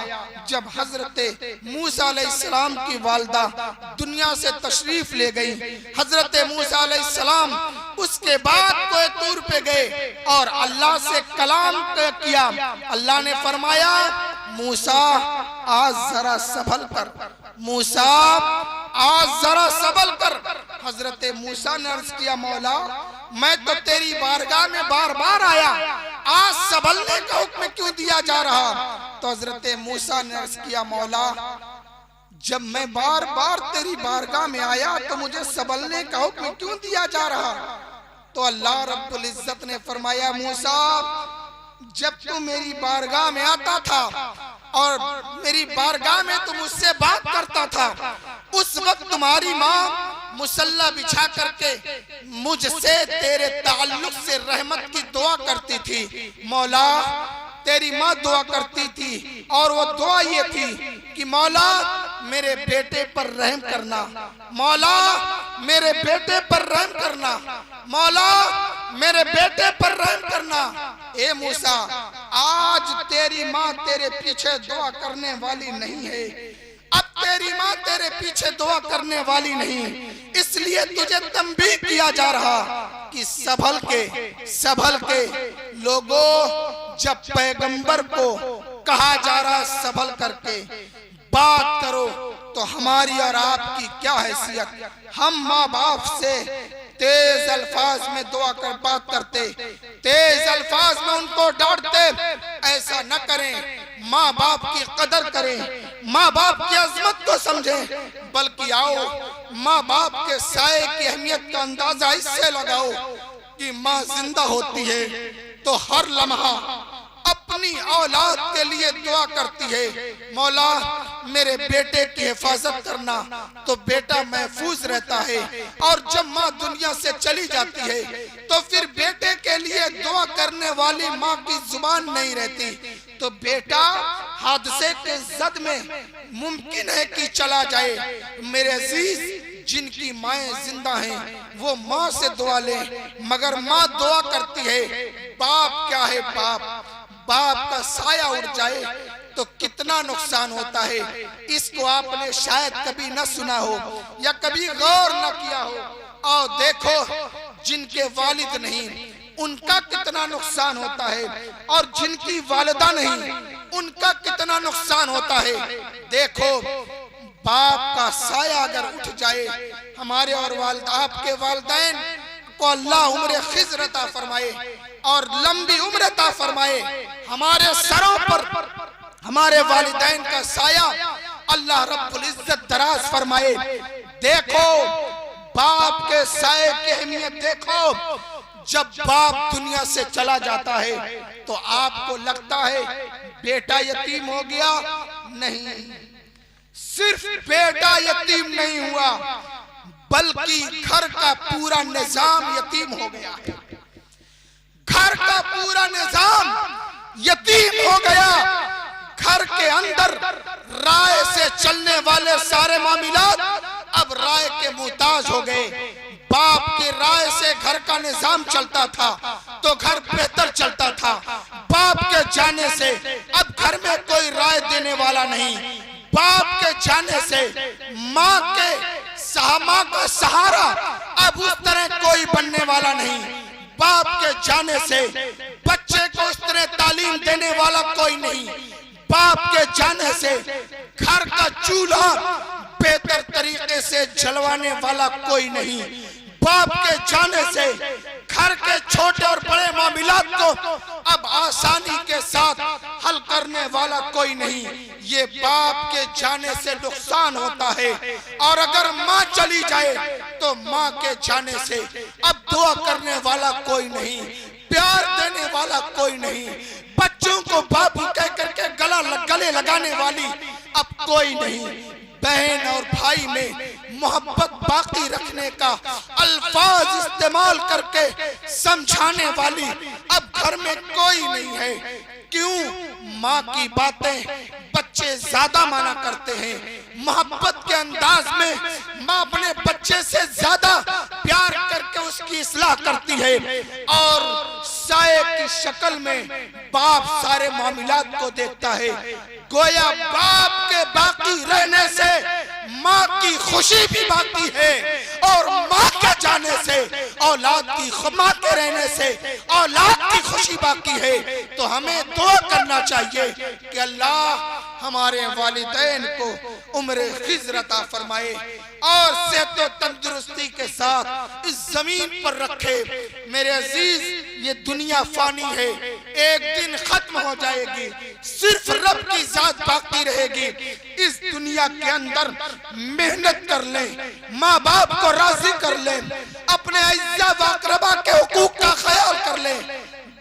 जब हजरत मूसा अलैहिस्सलाम की वालिदा दुनिया से तशरीफ ले गई। हजरत मूसा अलैहिस्सलाम उसके बाद कोहे तूर पे गए और अल्लाह से कलाम किया। अल्लाह ने फरमाया मूसा आज जरा संभल कर, मूसा आज जरा संभल कर। हजरत मूसा ने अर्ज किया मौला मैं तो तेरी बारगाह में बार बार आया, आज संभलने का हुक्म क्यों दिया जा रहा? तो हजरत मूसा ने अर्ज किया मौला जब मैं बार बार तेरी बारगाह में आया तो मुझे संभलने का हुक्म क्यों दिया जा रहा? तो अल्लाह रब्बुल इज्जत ने फरमाया मूसा जब तू मेरी बारगाह में आता था और मेरी बारगाह में तुम मुझसे बात करता था, उस वक्त तुम्हारी माँ मुसल्ला बिछा करके मुझसे तेरे ताल्लुक से रहमत की दुआ करती थी। मौला तेरी माँ दुआ करती थी और वो दुआ ये थी कि मौला मेरे बेटे पर रहम करना, मौला मेरे बेटे पर रहम करना, मौला मेरे बेटे पर रहम करना। ए मूसा आज तेरी माँ तेरे पीछे दुआ करने वाली नहीं है, अब तेरी माँ तेरे पीछे दुआ करने वाली नहीं, इसलिए तुझे तंबीह किया जा रहा कि संभल के लोगों जब पैगंबर को कहा जा रहा संभल करके बात करो तो हमारी और आपकी क्या हैसियत। हम माँ बाप से तेज अल्फाज में दुआ कर बात करते, तेज अल्फाज में उनको डांटते, ऐसा न करें। माँ बाप की कदर करें, माँ बाप की अजमत को समझें, बल्कि आओ माँ बाप के साए की अहमियत का अंदाजा इससे लगाओ कि माँ जिंदा होती है तो हर लम्हा अपनी औलाद के लिए दुआ करती है मौला मेरे बेटे की हिफाजत करना, तो बेटा महफूज रहता है। और जब माँ दुनिया से चली जाती है तो फिर बेटे के लिए दुआ करने वाली माँ की जुबान नहीं रहती, तो बेटा हादसे के जद में मुमकिन है कि चला जाए। मेरे अजीज जिनकी माएँ जिंदा हैं वो माँ से दुआ ले, मगर माँ दुआ करती है। बाप क्या है, बाप का साया उड़ जाए तो कितना नुकसान होता है। इसको आपने शायद कभी न सुना हो या कभी गौर न किया हो। और देखो जिनके वालिद नहीं उनका कितना नुकसान होता है और जिनकी वालिदा नहीं उनका कितना नुकसान होता है। देखो बाप का साया अगर उठ जाए, हमारे और आपके वालिदैन को अल्लाह उम्र खिज़्र अता फरमाए और लंबी उम्र अता फरमाए। हमारे सरों पर हमारे वालिदैन का साया अल्लाह रब्बुल इज्जत दराज फरमाए। देखो बाप के साये की अहमियत देखो। जब बाप दुनिया से चला जाता है तो आपको लगता है बेटा यतीम हो गया, नहीं, सिर्फ बेटा यतीम नहीं हुआ बल्कि घर का पूरा निजाम यतीम हो गया। घर का पूरा निजाम यतीम हो गया। घर के अंदर राय से चलने चलने वाले सारे मामलात अब राय के मुहताज हो गए। बाप की राय से घर का निजाम चलता था तो घर बेहतर चलता था। बाप के जाने से अब घर में कोई राय देने वाला नहीं। बाप के जाने से माँ का सहारा अब उस तरह कोई बनने वाला नहीं। बाप के जाने से बच्चे को उस तरह तालीम देने वाला कोई नहीं। बाप के जाने से घर का चूल्हा बेहतर तरीके से जलवाने वाला कोई नहीं। बाप के जाने से घर के छोटे और बड़े मामलात को अब आसानी के साथ हल करने वाला कोई नहीं। ये बाप के जाने से नुकसान होता है। और अगर माँ चली जाए तो माँ के जाने से अब दुआ करने वाला कोई नहीं, प्यार देने वाला कोई नहीं, बच्चों को बाबू कह करके गले लगाने वाली अब कोई नहीं। बहन और भाई में मोहब्बत बाकी रखने का अल्फाज इस्तेमाल करके समझाने वाली अब घर में कोई नहीं है। क्यों? माँ की बातें बच्चे ज्यादा माना करते हैं। मोहब्बत के अंदाज में माँ अपने बच्चे से ज्यादा प्यार करके उसकी इस्लाह करती है। और साये की शक्ल में बाप सारे मामलात को देखता है। गोया बाप के बाकी रहने से माँ की खुशी भी बाकी है और माँ के जाने से औलाद की माँ के रहने से औलाद की खुशी बाकी है। तो हमें दुआ करना चाहिए कि अल्लाह हमारे वालिदैन को उम्र खिज़्र अता फरमाए और सेहत व तंदुरुस्ती के साथ इस जमीन पर रखे। मेरे अजीज, ये दुनिया फानी है, एक दिन खत्म हो जाएगी, सिर्फ रब की जात बाकी रहेगी। इस दुनिया के अंदर मेहनत कर लें, माँ बाप को राजी कर लें, अपने इज्जा व अक़रबा के हुकूक का ख्याल कर लें,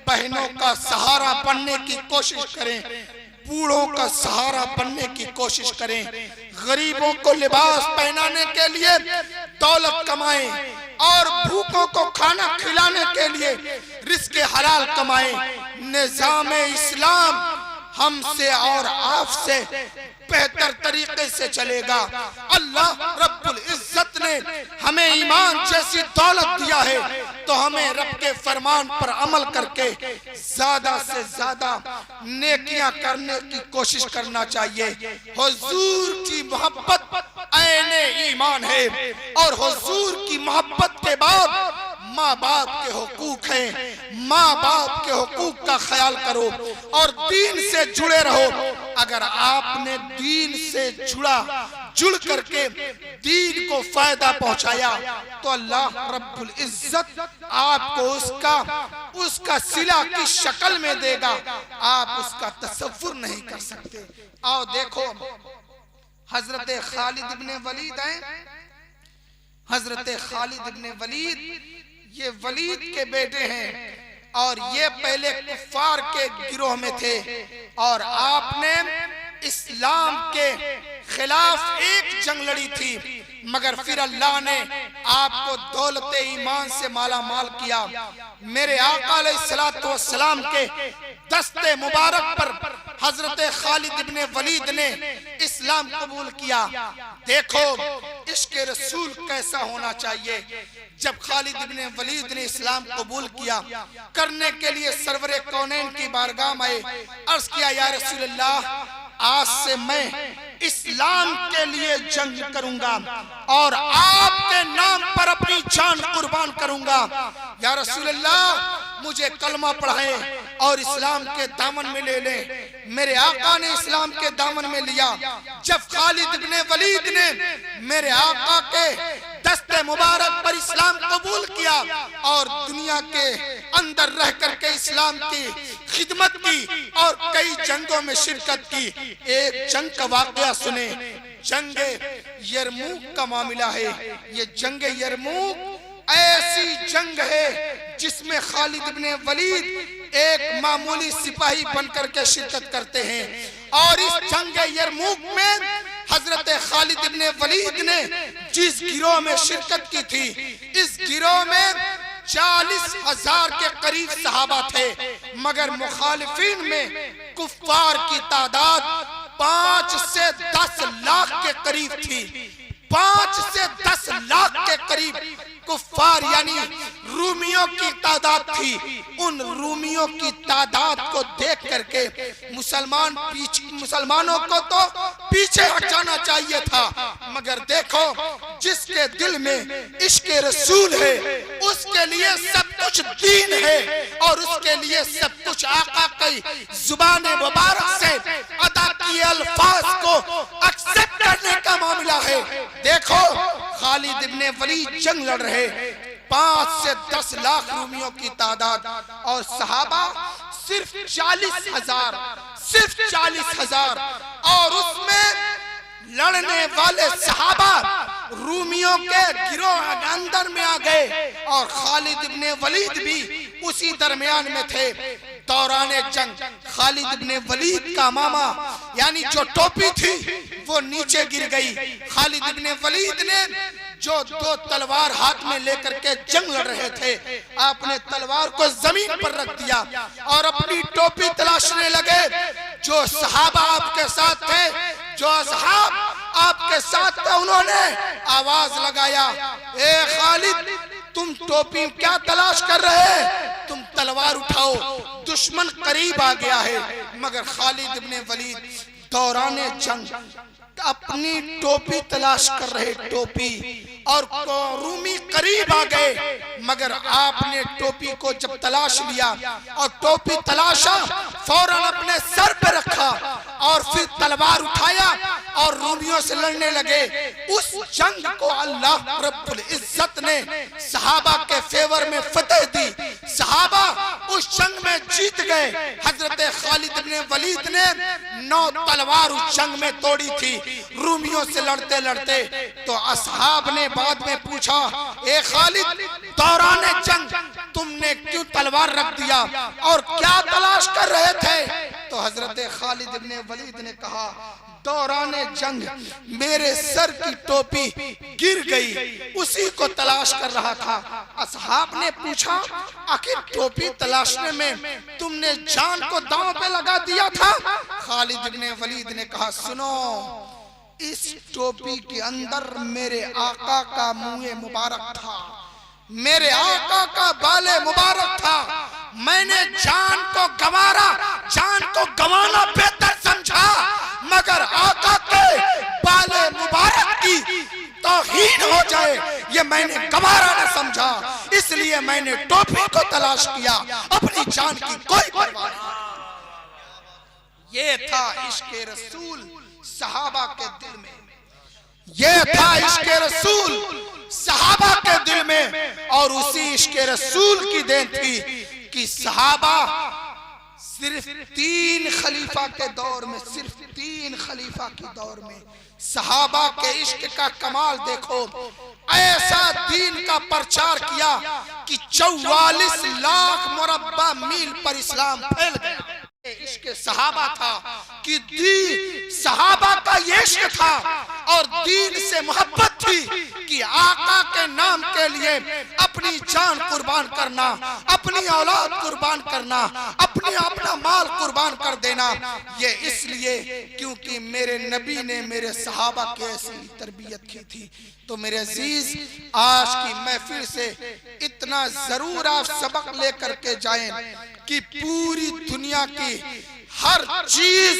बहनों का सहारा बनने की कोशिश करें, बूढ़ों का सहारा बनने की कोशिश करें, गरीबों को लिबास पहनाने के लिए दौलत कमाएं और भूखों को खाना खिलाने के लिए रिज़्क़ हलाल कमाएं। निज़ाम इस्लाम हमसे और आपसे बेहतर तरीके से चलेगा। अल्लाह रब्बुल इज्जत ने हमें ईमान जैसी दौलत दिया है तो हमें रब के फरमान पर अमल करके ज्यादा से ज्यादा नेकियां करने की कोशिश करना चाहिए। हुजूर की मोहब्बत ऐने ईमान है और हुजूर की मोहब्बत के बाद माँ बाप के हुकूक हैं। माँ बाप के हुकूक का ख्याल करो और दीन से जुड़े रहो। अगर आपने दीन से जुड़ करके दीन को फायदा पहुंचाया तो अल्लाह रब्बुल इज्जत आपको उसका सिला की शक्ल में देगा। आप उसका तसव्वुर नहीं कर सकते। आओ देखो, हजरत खालिद इब्ने वलीद हैं। हजरत खालिद इब्ने वलीद ये वलीद के बेटे हैं और ये पहले कुफ्फार के गिरोह में थे और आपने इस्लाम के खिलाफ एक जंग लड़ी थी, मगर फिर अल्लाह ने आपको दौलत ईमान से माला माल किया। मेरे आका अलैहिस्सलातु वस्सलाम के दस्ते मुबारक पर हजरत खालिद इब्ने वलीद ने इस्लाम कबूल किया। देखो इश्क रसूल कैसा होना चाहिए। जब खालिद इब्ने वलीद ने इस्लाम कबूल किया करने के लिए सरवरे कौनैन की बारगाह में अर्ज किया, या रसूलल्लाह, आज से मैं इस्लाम के लिए जंग करूंगा और आपके नाम पर अपनी जान कुर्बान करूंगा। या रसूलल्लाह, मुझे कलमा पढ़ाएं और इस्लाम के दामन में ले लें। मेरे आका ने इस्लाम के दामन में लिया। जब खालिद इब्ने वलीद ने मेरे आका के दस्ते मुबारक पर इस्लाम कबूल किया और दुनिया के अंदर रह करके इस्लाम की खिदमत की और कई जंगों में शिरकत की। एक जंग का वाकया सुने, जंग यरमूक का मामला है। ये जंग यरमूक ऐसी जंग है जिसमें खालिद इब्ने वलीद एक मामूली सिपाही बनकर के शिरकत करते हैं। और इस जंग यरमूक में हजरत खालिद इब्ने वलीद ने जिस गिरोह में शिरकत की थी, इस गिरोह में 40,000 के करीब सहाबा थे, मगर मुखालिफिन में कुफ्फार की तादाद 5 से 10 लाख के करीब थी। 5 से 10 लाख के करीब कुफ्फार यानी रूमियों की तादाद थी। उन रूमियों की तादाद को देख करके मुसलमानों को तो पीछे हट जाना चाहिए था, मगर देखो जिसके दिल में इश्क़े रसूल है उसके लिए सब कुछ दीन है और उसके लिए सब कुछ आका की जुबान मुबारक से अदा किए अल्फाज को एक्सेप्ट करने का मामला है। देखो खालिद इब्ने वलीद जंग लड़ रहे, 5 से 10 लाख रूमियों की तादाद और सहाबा सिर्फ 40,000, सिर्फ 40,000 और उसमें लड़ने वाले सहाबा रूमियों के गिरोह के अंदर में आ गए और खालिद इब्ने वलीद भी उसी दरमियान में थे। दौराने जंग खालिद इब्ने वलीद का मामा यानी जो टोपी थी वो नीचे गिर गई। खालिद इब्ने वलीद ने जो 2 तलवार हाथ में लेकर के जंग लड़ रहे थे, आपने तलवार को जमीन पर रख दिया और अपनी टोपी तलाशने लगे। जो सहाबा आपके साथ थे, जो असहाब आपके साथ थे, उन्होंने आवाज लगाया, ए खालिद तुम टोपी क्या तलाश कर रहे, तुम तलवार उठाओ, दुश्मन करीब आ गया है। मगर खालिद इब्ने वलीद दौराने जंग अपनी टोपी तलाश कर रहे, टोपी, और रूमी करीब आ गए, मगर आपने टोपी को जब तलाश लिया और टोपी तलाशा, फौरन अपने सर पे रखा और फिर तलवार उठाया और रूमियों से लड़ने लगे। उस जंग को अल्लाह रब्बुल इज्जत ने सहाबा के फेवर में फतेह दी, सहाबा उस जंग में जीत गए। हजरत खालिद इब्ने वलीद ने 9 तलवार उस जंग में तोड़ी थी रूमियों से लड़ते लड़ते। तो असहाब ने बाद में पूछा, ए खालिद दौराने जंग तुमने क्यों तलवार रख दिया और क्या तलाश कर रहे थे? तो हजरत खालिद इब्ने वलीद ने कहा, दौराने जंग मेरे सर की टोपी गिर गई, उसी को तलाश कर रहा था। असहाब ने पूछा, आखिर टोपी तलाशने में तुमने जान को दांव पे लगा दिया था? खालिद इब्ने वलीद ने कहा, सुनो, इस टोपी के अंदर मेरे आका का मुंह मुबारक था, मेरे आका का बाले मुबारक था। मैंने जान को गंवारा, जान को गंवाना बेहतर समझा, मगर आका के बाले मुबारक की तौहीन हो जाए ये मैंने गंवारा न समझा, इसलिए मैंने टोपी को तलाश किया, अपनी जान की कोई परवाह नहीं। ये था इश्क़े रसूल सहाबा के दिल में, ये था इश्क़े रसूल सहाबा के दिल में। और उसी इश्क़े रसूल की देन थी कि सहाबा सिर्फ 3 खलीफा के दौर में, सिर्फ 3 खलीफा के दौर में सहाबा के इश्क का कमाल देखो। ऐसा दीन का प्रचार किया कि 44 लाख मुरब्बा मील पर इस्लाम फैल गया। इश्क सहाबा था कि दीन सहाबा का ये इश्क था और दीन से मोहब्बत थी कि आका के नाम के लिए अपनी जान कुर्बान करना, अपनी औलाद कुर्बान करना, अपना माल कुर्बान कर देना। ये इसलिए क्योंकि मेरे नबी ने मेरे सहाबा की ऐसी तरबियत की थी। तो मेरे अजीज, आज की महफिल से इतना जरूर आप सबक लेकर के जाएं कि पूरी दुनिया की हर चीज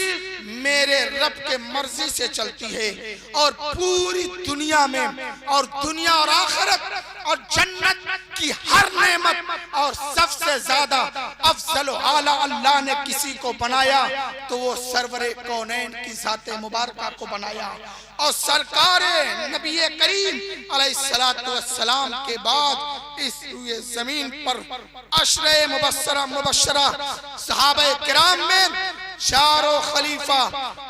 मेरे रब के मर्जी से चलती है और पूरी दुनिया में और दुनिया और आखिरत और जन्नत की हर नेमत और सबसे ज्यादा अफजल आला अल्लाह ने किसी को बनाया तो वो सरवरे कौनैन की ज़ाते मुबारका को बनाया। और सरकार नबी करीम अलैहिस्सलातु वस्सलाम के बाद इस जमीन पर अशरे मुबश्शरा सहाबा किराम में 4 खलीफा,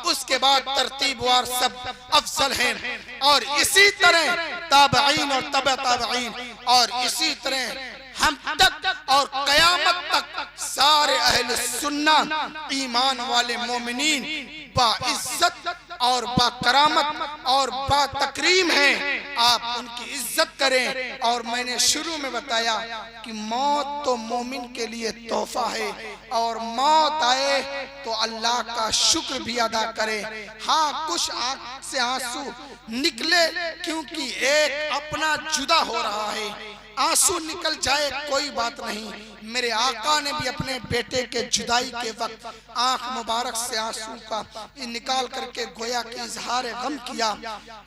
उसके बाद तरतीबवार सब अफजल हैं। और इसी तरह ताबईन और तबा ताबईन और इसी तरह हम तक और कयामत तक सारे अहले सुन्ना ईमान वाले मोमिनीन बाइज्जत और बाकरामत और बातकरीम हैं। आप उनकी इज्जत करें। और मैंने शुरू में बताया कि मौत तो मोमिन के लिए तोहफा है और मौत आए तो अल्लाह का शुक्र भी अदा करे। हाँ, कुछ आंख से आंसू निकले क्योंकि एक अपना जुदा हो रहा है, आंसू निकल जाए कोई बात नहीं। मेरे आका ने भी अपने बेटे के जुदाई के वक्त आंख मुबारक से आंसू का निकाल करके गोया कि इजहार गम किया,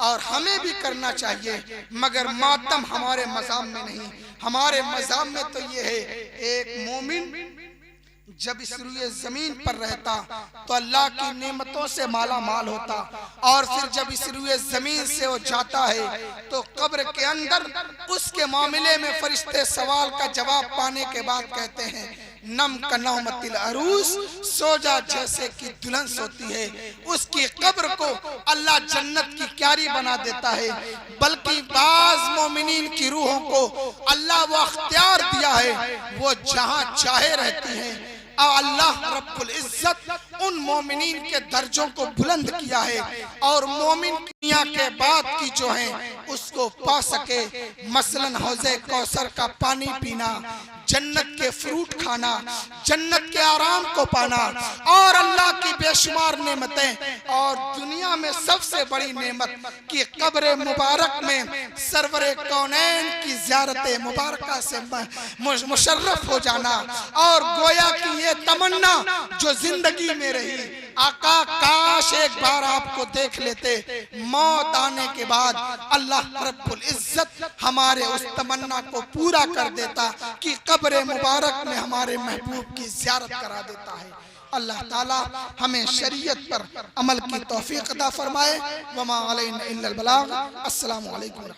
और हमें भी करना चाहिए, मगर मातम हमारे मज़ाम में नहीं। हमारे मज़ाम में तो ये है, एक मोमिन जब इस रुए जमीन पर रहता तो अल्लाह की नेमतों से माला माल होता, और फिर जब इस रुए जमीन से वो जाता है तो कब्र के अंदर उसके मामले में फरिश्ते सवाल का जवाब पाने के बाद कहते हैं, नम का नौमतिल अरूस, सो जा जैसे कि दुल्हन सोती है। उसकी कब्र को अल्लाह जन्नत की क्यारी बना देता है। बल्कि बाज मोमिनीन की रूहों को अल्लाह वो अख्तियार दिया है, वो जहां चाहे रहती हैं। और अल्लाह रब्बुल इज्जत उन मोमिनीन के दर्जों को बुलंद किया है, और मोमिन दुनिया के बाद की जो है उसको पा सके। मसलन हौज़े कौसर का पानी पीना, जन्नत के फ्रूट खाना, जन्नत के आराम को पाना, और अल्लाह की बेशुमार नेमतें, और दुनिया में सबसे बड़ी नेमत कि कब्र मुबारक में सरवरे कौनैन की ज़ियारत मुबारका से मुशर्रफ हो जाना। और गोया कि ये तमन्ना जो जिंदगी में रही, आका काश एक बार आपको देख लेते। मौत आने के बाद अल्लाह रब्बुल इज्जत हमारे उस तमन्ना को पूरा कर देता कि कब्र मुबारक में हमारे महबूब की ज़ियारत करा देता है। अल्लाह ताला हमें शरीयत पर अमल की तौफीक अता फरमाए। वमा अलैना इल्लल बलाग। अस्सलामु अलैकुम।